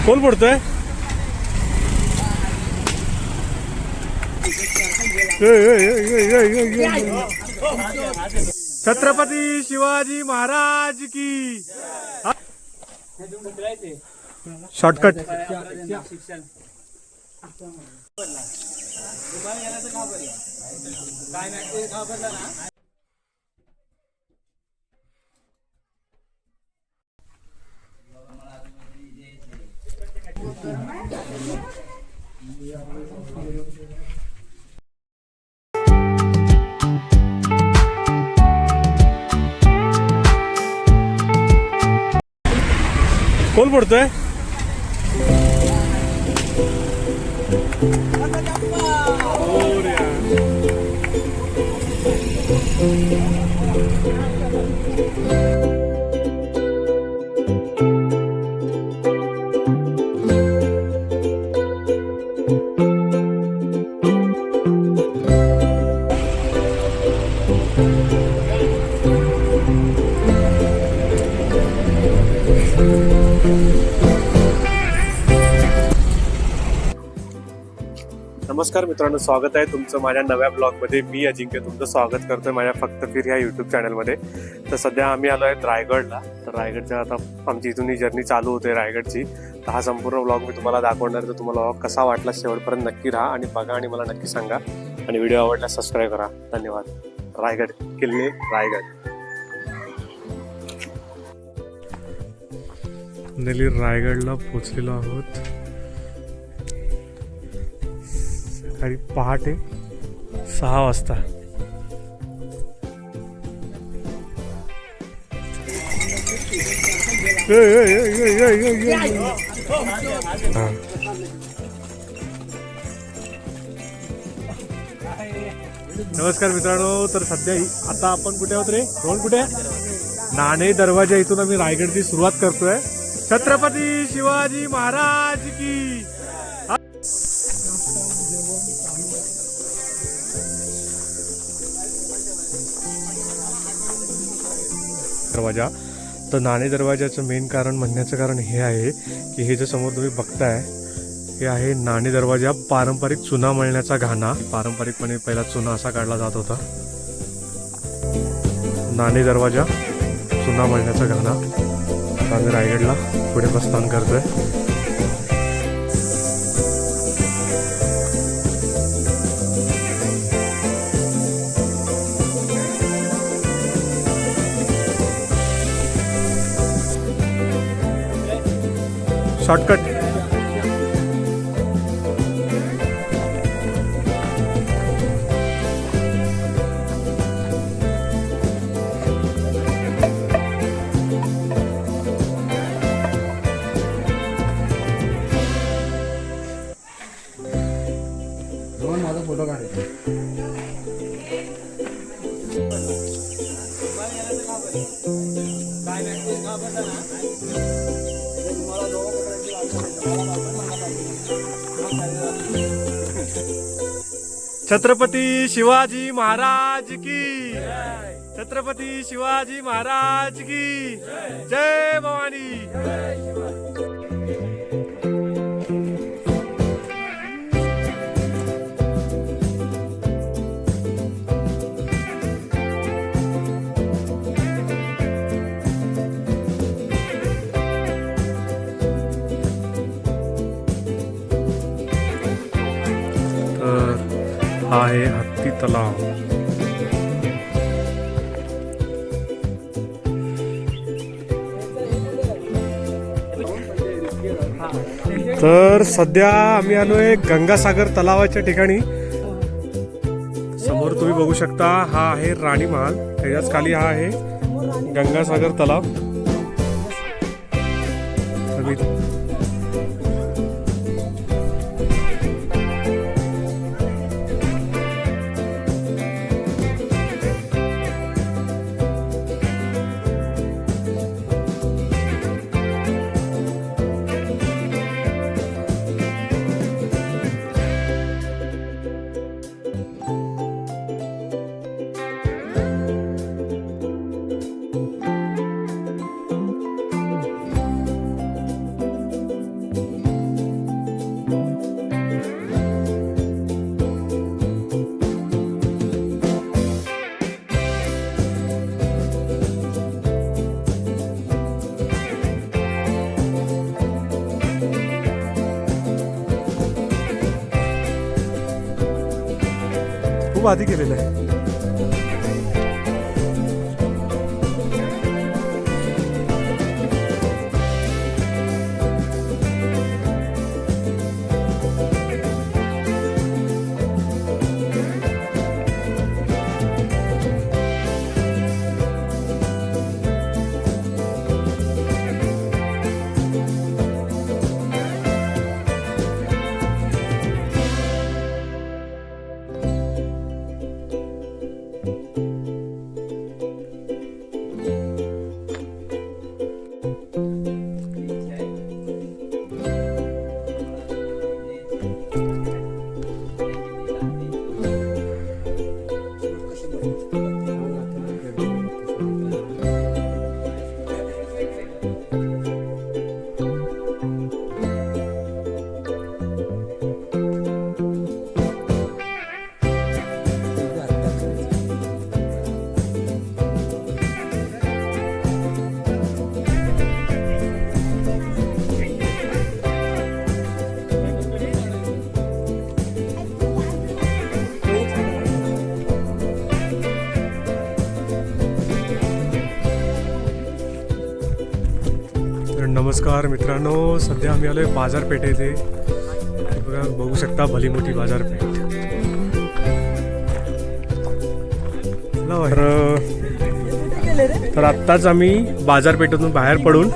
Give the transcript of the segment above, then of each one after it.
कोण पडतोय? छत्रपती शिवाजी महाराज की. शॉर्टकट. कोण पडतोय? नमस्कार मित्रांनो, स्वागत आहे तुमचं माझ्या नव्या ब्लॉगमध्ये. मी अजिंक्य तुमचं स्वागत करतोय माझ्या फक्त फिर ह्या यूट्यूब चॅनलमध्ये. तर सध्या आम्ही आलो आहे रायगडला. तर रायगडच्या आता आमची इथून ही जर्नी चालू होते रायगडची. तर हा संपूर्ण ब्लॉग मी तुम्हाला दाखवणार. तर तुम्हाला ब्लॉग कसा वाटला शेवटपर्यंत नक्की राहा आणि बघा आणि मला नक्की सांगा. आणि व्हिडिओ आवडल्यास सबस्क्राईब करा. धन्यवाद. रायगड किल्ले रायगड. नेली रायगडला पोहोचलेलो आहोत. सकाळी पहाटे 6 वाजता. नमस्कार मित्रांनो. तर सध्या आता आपण कुठे आहोत रे? रोहन कुठे? नाणे दरवाजा इथून आम्ही रायगडची सुरुवात करतोय. छत्रपती शिवाजी महाराज की. दरवाजा. तर नाणे दरवाजाचं मेन कारण म्हणण्याचं कारण हे आहे की हे जे समोर तुम्ही बघताय हे आहे नाणे दरवाजा. पारंपरिक चुना मळण्याचा घाणा. पारंपरिकपणे पहिला चुना असा काढला जात होता. नाणे दरवाजा चुना मळण्याचा घाणा. आम्ही रायगडला पुढे प्रस्थान करतोय. शॉर्टकट. रोहन माझा फोटो काढ. छत्रपती शिवाजी महाराज की. छत्रपती शिवाजी महाराज की जय भवानी. हा आहे हत्ती तलाव. तर सध्या आम्ही आलोय गंगासागर तलावाच्या ठिकाणी. समोर तुम्ही बघू शकता हा आहे राणी महाल. त्याच्याच खाली हा आहे गंगासागर तलाव. खूप आधी केलेलं आहे. नमस्कार मित्रांनो, सध्या आम्ही आलोय बाजारपेठ येथे. बघा, बघू शकता भली मोठी बाजारपेठ. तर आत्ताच आम्ही बाजारपेठेतून बाहेर पडून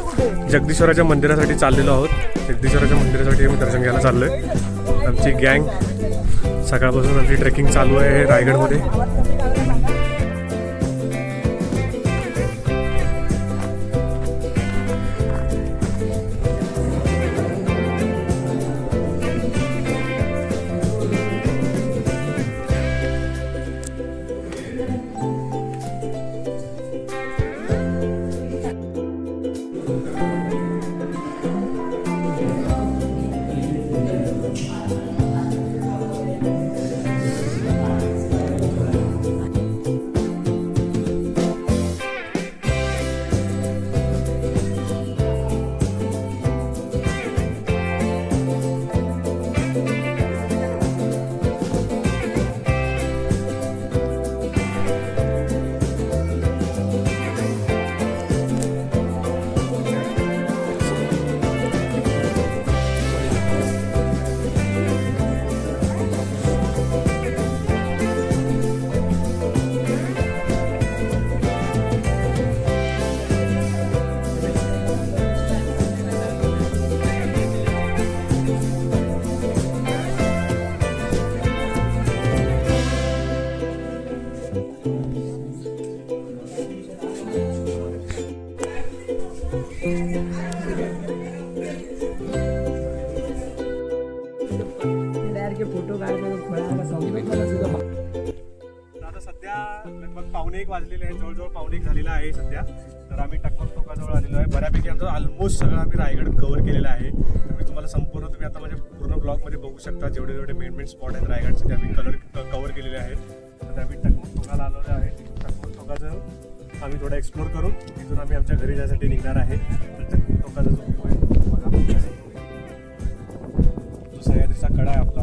जगदीश्वराच्या मंदिरासाठी चाललेलो आहोत. जगदीश्वराच्या मंदिरासाठी आम्ही दर्शन घ्यायला चाललोय. आमची गँग सकाळपासून आमची ट्रेकिंग चालू आहे रायगडमध्ये. फोटो काढतो. आता सध्या लगभग 1:15 वाजलेले आहे. जवळजवळ 1:15 झालेला आहे सध्या. तर आम्ही टकमक टोकाजवळ आलेलो आहे. बऱ्यापैकी आमचं ऑलमोस्ट सगळं आम्ही रायगड कव्हर केलेलं आहे. तर मी तुम्हाला संपूर्ण तुम्ही आता म्हणजे पूर्ण ब्लॉगमध्ये बघू शकता. जेवढे जेवढे मेन स्पॉट आहेत रायगडचे ते आम्ही कव्हर केलेले आहेत. तर आम्ही टकमक टोकाला आलेलो आहे. टकमक टोकाचं आम्ही थोडं एक्सप्लोर करून तिथून आम्ही आमच्या घरी जाण्यासाठी निघणार आहे. तर टकमक टोकाचा जो व्ह्यू आहे बघा, जो सह्याद्रीचा कडा आहे आपला.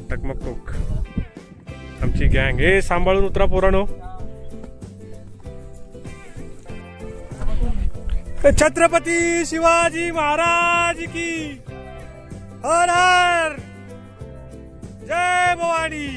टकमक टोक आमची गँग. हे सांभाळून उतरा पोरानो. छत्रपती शिवाजी महाराज की हर हर जय भवानी.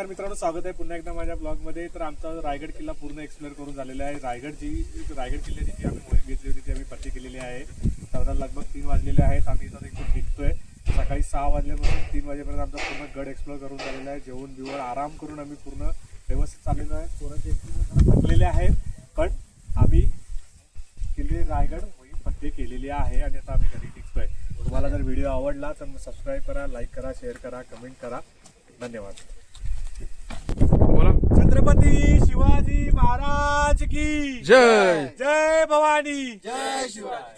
नमस्कार मित्रांनो, स्वागत आहे पुन्हा एकदा माझ्या ब्लॉगमध्ये. तर आमचा रायगड किल्ला पूर्ण एक्सप्लोर करून झालेला आहे. रायगड किल्ल्याची जी आम्ही मोहीम घेतली होती ती आम्ही पत्ती केलेली आहे. साधारण लगभग 3 वाजलेले आहेत. आम्ही इथं एकदम निघतोय. सकाळी 6 वाजल्यापासून 3 वाजेपर्यंत आमचा पूर्ण गड एक्सप्लोर करून झालेला आहे. जेवण बिवण आराम करून आम्ही पूर्ण व्यवस्थित चाललेलो आहे. पोरांचे एक्सप्लोर थकलेले आहेत, पण आम्ही किल्ले रायगड मोहीम पत्ती केलेली आहे आणि आता आम्ही घरी निघतोय. तुम्हाला जर व्हिडिओ आवडला तर सबस्क्राईब करा, लाईक करा, शेअर करा, कमेंट करा. धन्यवाद. बोला. छत्रपती शिवाजी महाराज की जय. जय भवानी. जय शिवराय.